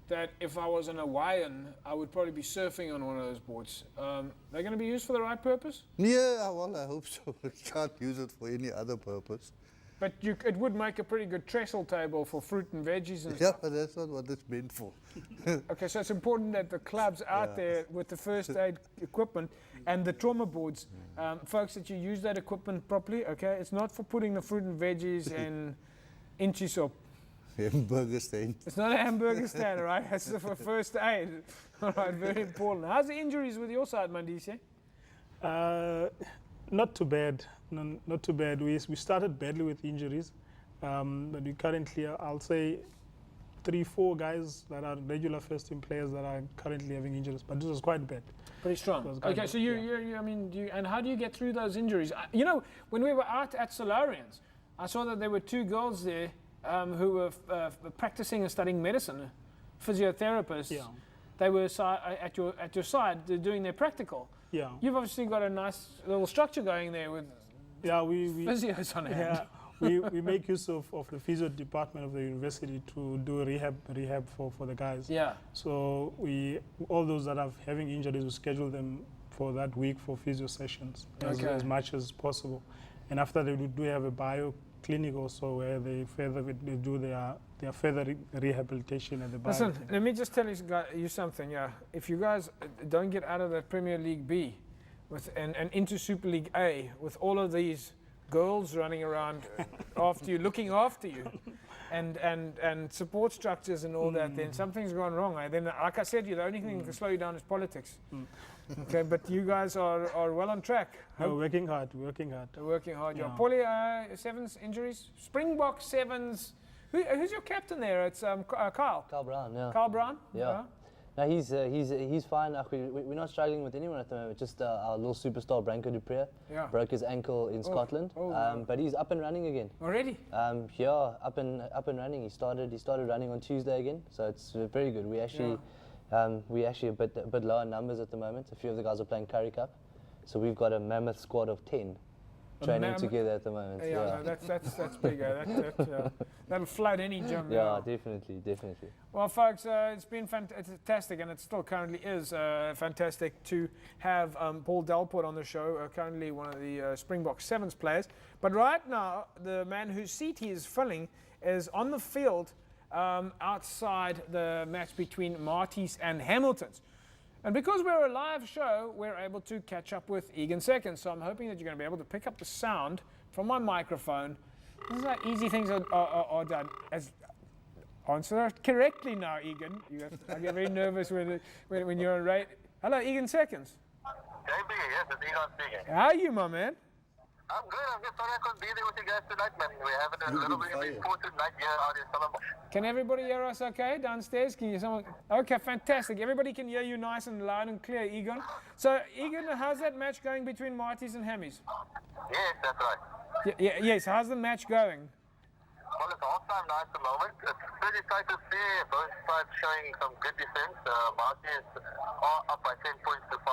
that if I was an Hawaiian, I would probably be surfing on one of those boards. They're going to be used for the right purpose? Yeah, well, I hope so. We can't use it for any other purpose. But it would make a pretty good trestle table for fruit and veggies and yeah, stuff. but that's not what it's meant for. Okay, so it's important that the clubs out there with the first aid equipment and the trauma boards, folks, that you use that equipment properly, okay? It's not for putting the fruit and veggies in inchi soup. Hamburger stand. It's not a hamburger stand, all right? It's for first aid. All right, very important. How's the injuries with your side, Mandise? Not too bad. No, not too bad. We started badly with injuries, but we currently, I'll say, 3-4 guys that are regular first team players that are currently having injuries. But this was quite bad. Pretty strong. Okay, so and how do you get through those injuries? You know, when we were out at Solarians, I saw that there were 2 girls there who were practicing and studying medicine, physiotherapists. Yeah. They were at your side doing their practical. Yeah. You've obviously got a nice little structure going there with we physios on hand. we make use of the physio department of the university to do rehab for the guys. Yeah. So all those that are having injuries, we schedule them for that week for physio sessions as much as possible. And after they do have a bio clinic also where they do their further rehabilitation at the bio. Listen, let me just tell you something. Yeah, if you guys don't get out of the Premier League B and into Super League A with all of these girls running around after you, looking after you, and support structures and all that, then something's gone wrong. Then, like I said, the only thing that can slow you down is politics. Okay, but you guys are well on track. We're working hard. Working hard. Yeah. Paulie, Sevens injuries. Springbok Sevens. Who's your captain there? It's Kyle. Kyle Brown. Yeah. Kyle Brown. Yeah. No, he's fine. We're not struggling with anyone at the moment. Just our little superstar Branko Dupree broke his ankle in Scotland, but he's up and running again. Already? Up and running. He started running on Tuesday again, so it's very good. We actually a bit lower numbers at the moment. A few of the guys are playing Currie Cup, so we've got a mammoth squad of 10 training together at the moment. No, that's bigger. That'll flood any gym. Yeah, definitely. Well, folks, it's been fantastic, and it still currently is fantastic to have Paul Delport on the show, currently one of the Springbok Sevens players. But right now, the man whose seat he is filling is on the field outside the match between Marties and Hamiltons. And because we're a live show, we're able to catch up with Egan Seconds. So I'm hoping that you're going to be able to pick up the sound from my microphone. This is how easy things are done. Answer correctly now, Egan. I get very nervous when you're on radio. Hello, Egan Seconds. JB, yes, it's Egan speaking. How are you, my man? I'm good. I'm just sorry I couldn't be there with you guys tonight, man. We're having a little bit of an important night here out in Stellenbosch. Can everybody hear us okay downstairs? Can you someone? Okay, fantastic. Everybody can hear you nice and loud and clear, Egan. So, Egan, how's that match going between Marties and Hammies? Yes, that's right. Yes, how's the match going? Well, it's half-time now at the moment. It's pretty tight to see. Both sides showing some good defense. Marties are up by 10 points to 5.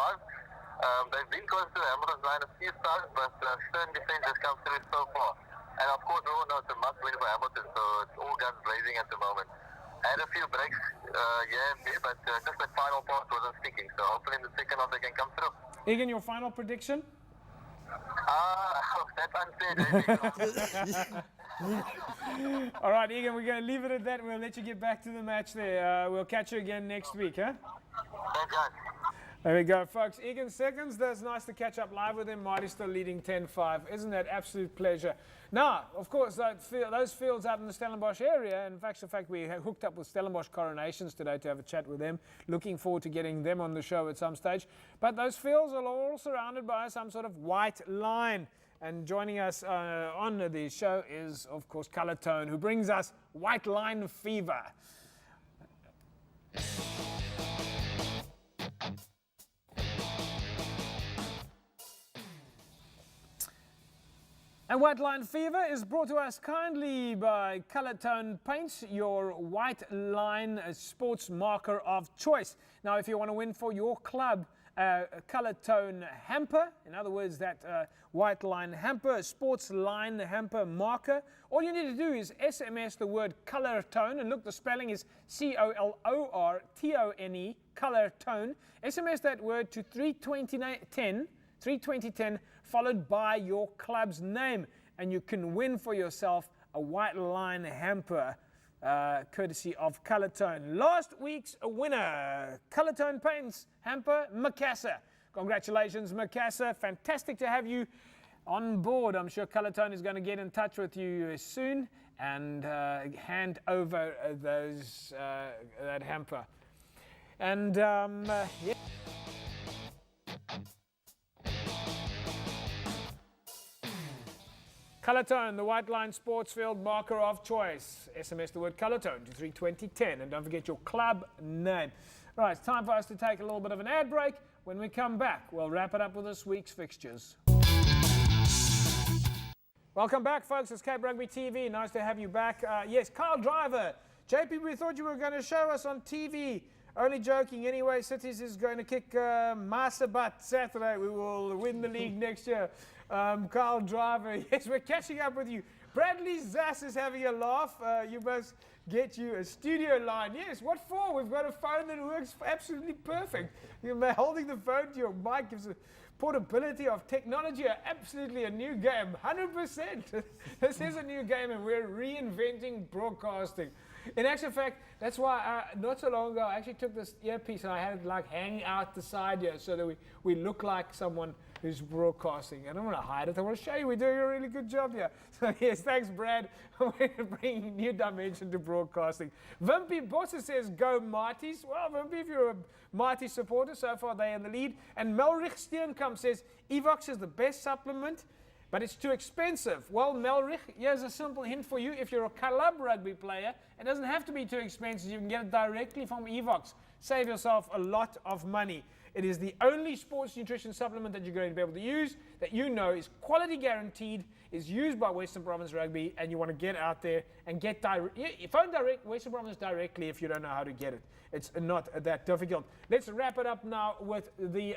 They've been close to the Hamilton's line a few times, but stern defense has come through so far. And of course, we all know it's a must-win for Hamilton, so it's all guns blazing at the moment. Had a few breaks here and there, but just the final part wasn't sticking. So hopefully in the second half they can come through. Egan, your final prediction? That's unfair. All right, Egan, we're going to leave it at that. We'll let you get back to the match there. We'll catch you again next week, huh? Thanks, guys. There we go, folks. Egan Seconds, that's nice to catch up live with him. Marty's still leading 10-5. Isn't that absolute pleasure? Now, of course, those fields out in the Stellenbosch area, in fact, we hooked up with Stellenbosch Coronations today to have a chat with them. Looking forward to getting them on the show at some stage. But those fields are all surrounded by some sort of white line. And joining us on the show is, of course, Colour Tone, who brings us White Line Fever. And White Line Fever is brought to us kindly by Colour Tone Paints, your white line sports marker of choice. Now, if you want to win for your club a Colour Tone hamper, in other words, that white line hamper, sports line hamper marker, all you need to do is SMS the word Colour Tone, and look, the spelling is COLORTONE, Colour Tone. SMS that word to 32010, followed by your club's name, and you can win for yourself a white line hamper, courtesy of Colour Tone. Last week's winner, Colour Tone Paints hamper, Macassar. Congratulations, Macassar. Fantastic to have you on board. I'm sure Colour Tone is going to get in touch with you soon and hand over that hamper. And yeah. Colour Tone, the white line sports field marker of choice. SMS the word Colour Tone to 32010, and don't forget your club name. All right, it's time for us to take a little bit of an ad break. When we come back, we'll wrap it up with this week's fixtures. Welcome back, folks. It's Cape Rugby TV. Nice to have you back. Yes, Kyle Driver. JP, we thought you were going to show us on TV Only joking. Anyway, Cities is going to kick Massa butt Saturday. We will win the league next year. Carl Driver, yes, we're catching up with you. Bradley Zass is having a laugh. You must get you a studio line. Yes, what for? We've got a phone that works absolutely perfect. You're holding the phone to your mic gives a portability of technology. Absolutely a new game, 100%. This is a new game, and we're reinventing broadcasting. In actual fact, that's why not so long ago I actually took this earpiece and I had it like hanging out the side here so that we look like someone who's broadcasting. I don't want to hide it. I want to show you we're doing a really good job here. So yes, thanks, Brad. We're bringing new dimension to broadcasting. Wimpy Bosse says, go Marties. Well, Wimpy, if you're a Marty supporter, so far they're in the lead. And Melrich Steenkamp says, Evox is the best supplement, but it's too expensive. Well, Melrich, here's a simple hint for you. If you're a club rugby player, it doesn't have to be too expensive. You can get it directly from Evox. Save yourself a lot of money. It is the only sports nutrition supplement that you're going to be able to use that you know is quality guaranteed, is used by Western Province Rugby, and you want to get out there and get phone direct Western Province directly if you don't know how to get it. It's not that difficult. Let's wrap it up now with the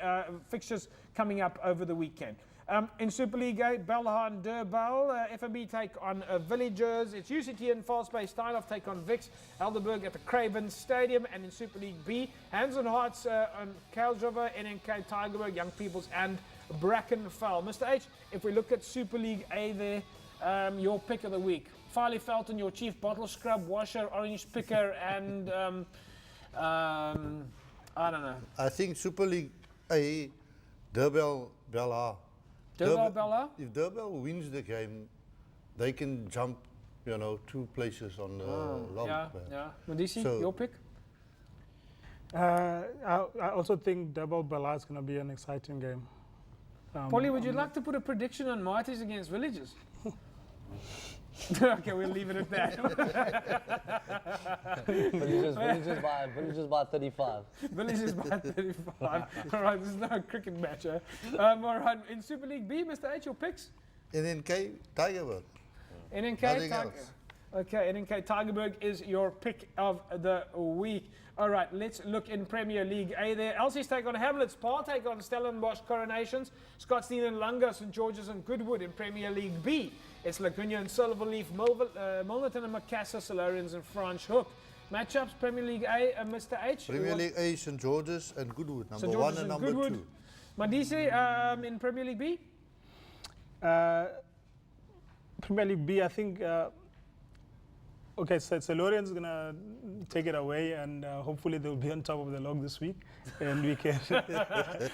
fixtures coming up over the weekend. In Super League A, Belharn, Durban, FNB take on Villagers. It's UCT and False-Bay Steinhoff take on Vix, Helderberg at the Craven Stadium. And in Super League B, Hands on Hearts on Kuilsriver, NNK, Tygerberg, Young Peoples and Brackenfell. Mr. H, if we look at Super League A there, your pick of the week. Farley Felton, your chief bottle scrub, washer, orange picker, and I don't know. I think Super League A, Durban, Belharn. Bella? If Durban wins the game, they can jump, 2 places on the long. Yeah. Modisi, your pick? I also think Durban Bella is going to be an exciting game. Polly, would you like to put a prediction on Marties against Villagers? Okay, we'll leave it at that. Villagers by 35. Villagers by 35. All right, this is not a cricket match. All right, in Super League B, Mr. H, your picks? NNK, Tygerberg. NNK, okay, NNK Tygerberg is your pick of the week. All right, let's look in Premier League A there. Elsie's take on Hamlets, Paul take on Stellenbosch Coronations, Scottsdene and Lunga, St George's and Goodwood. In Premier League B, it's Laguna and Silverleaf, Milnerton and Macassar, Solarians and Franschhoek. Matchups, Premier League A, Mr. H. Premier League A, St George's and Goodwood, number St. 1 and number Goodwood. 2. Mandisi, in Premier League B? Premier League B, I think, okay, so Solarians going to take it away, and hopefully they'll be on top of the log this week, and we can.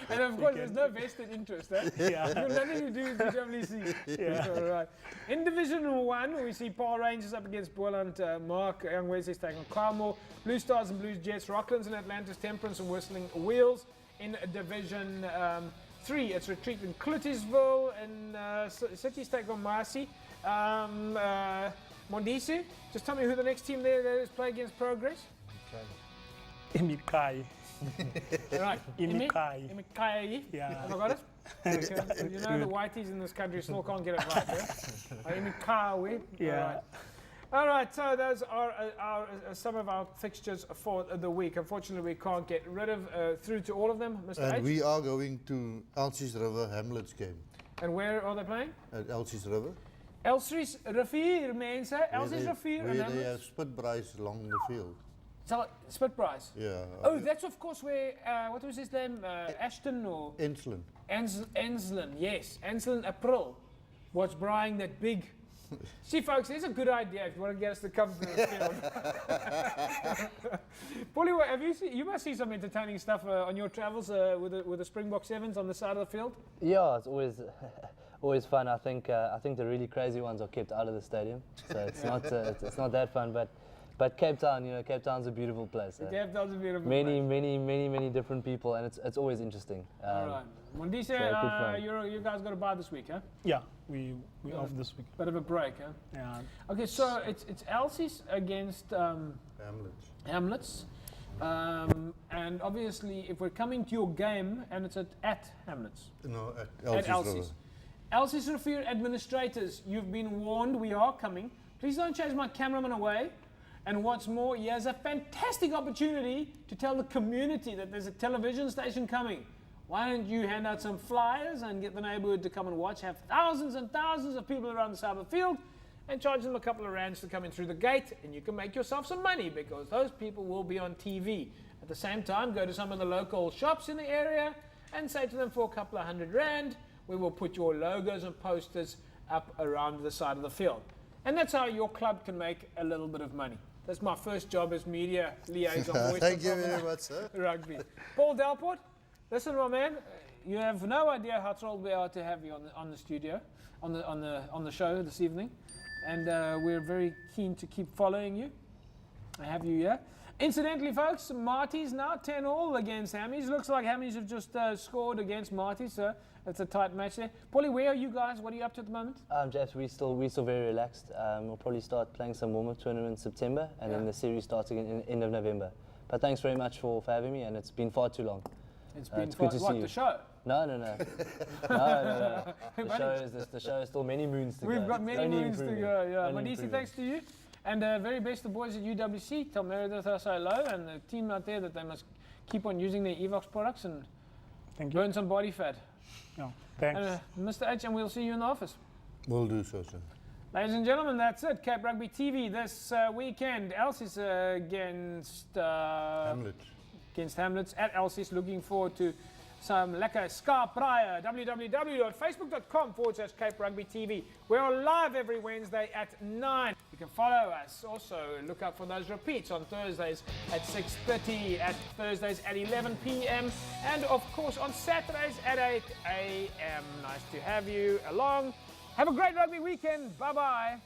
And of course, there's no vested interest, eh? Yeah. You've nothing to do with PWC. Yeah. All right. In Division 1, we see Paul Rangers up against Boland, Mark, Young Wesley's taking Carmel, Blue Stars and Blues Jets, Rocklands and Atlantis, Temperance and Whistling Wheels. In Division 3, it's Retreat in Clittisville, and City's take on Marcy. Mondisi, just tell me who the next team there is play against Progress. Imikai. Right. Imikai. Imikai. Yeah. Have I got it? Okay. You know the whiteys in this country still can't get it right, yeah? Imikai. Yeah. All right, so those are some of our fixtures for the week. Unfortunately, we can't get rid of through to all of them, Mr. And H. we are going to Elsie's River Hamlets game. And where are they playing? At Elsie's River. Elsie's Rivier, mense. Elsie's Rivier. Where they have split braais along the field. Split braais? Yeah. Oh, that's of course where, what was his name? Ashton or? Enslin. Enslin, yes. Enslin April was buying that big. See, folks, there's a good idea if you want to get us to come to the field. Paulie, have you seen, you must see some entertaining stuff on your travels with the Springbok Sevens on the side of the field. Yeah, it's always fun. I think the really crazy ones are kept out of the stadium, so it's not that fun. But Cape Town, Cape Town's a beautiful place. Cape Town's a beautiful place. Many Many different people, and it's always interesting. All right. Mondise, you guys got a bye this week, huh? Yeah, we off this week. Bit of a break, huh? Yeah. Okay, so it's Elsie's against Hamlets. And obviously, if we're coming to your game, and it's at Hamlets. No, at Elsie's. Elsie's Rivier administrators, you've been warned we are coming. Please don't chase my cameraman away. And what's more, he has a fantastic opportunity to tell the community that there's a television station coming. Why don't you hand out some flyers and get the neighborhood to come and watch, have thousands and thousands of people around the side of the field, and charge them a couple of rands to come in through the gate, and you can make yourself some money because those people will be on TV. At the same time, go to some of the local shops in the area and say to them, for a couple of R100, we will put your logos and posters up around the side of the field. And that's how your club can make a little bit of money. That's my first job as media liaison voice. Thank you very much, sir. Rugby. Paul Delport, listen, my man, you have no idea how thrilled we are to have you on the studio, on the show this evening, and we're very keen to keep following you. I have you here. Incidentally, folks, Marty's now 10-all against Hammies. Looks like Hammies have just scored against Marty, so it's a tight match there. Paulie, where are you guys? What are you up to at the moment? Jeff, we're still very relaxed. We'll probably start playing some warm-up tournament in September, and then the series starts again in end of November. But thanks very much for having me, and it's been far too long. It's been good to see you. The show? No. The show is still many moons to go. We've got many moons to go, yeah. Mandisi, thanks to you. And very best the boys at UWC. Tell Meredith I say hello, and the team out there that they must keep on using their Evox products and burn some body fat. No, thanks. Mr. H, and we'll see you in the office. Will do so, sir. Ladies and gentlemen, that's it. Cape Rugby TV this weekend. Elsie's against Hamlet. Against Hamlets at Elsie's. Looking forward to some lekker ska praia. www.facebook.com/Cape Rugby TV. We're live every Wednesday at 9. You can follow us. Also, look out for those repeats on Thursdays at 6:30, at Thursdays at 11 p.m. and of course on Saturdays at 8 a.m. Nice to have you along. Have a great rugby weekend. Bye-bye.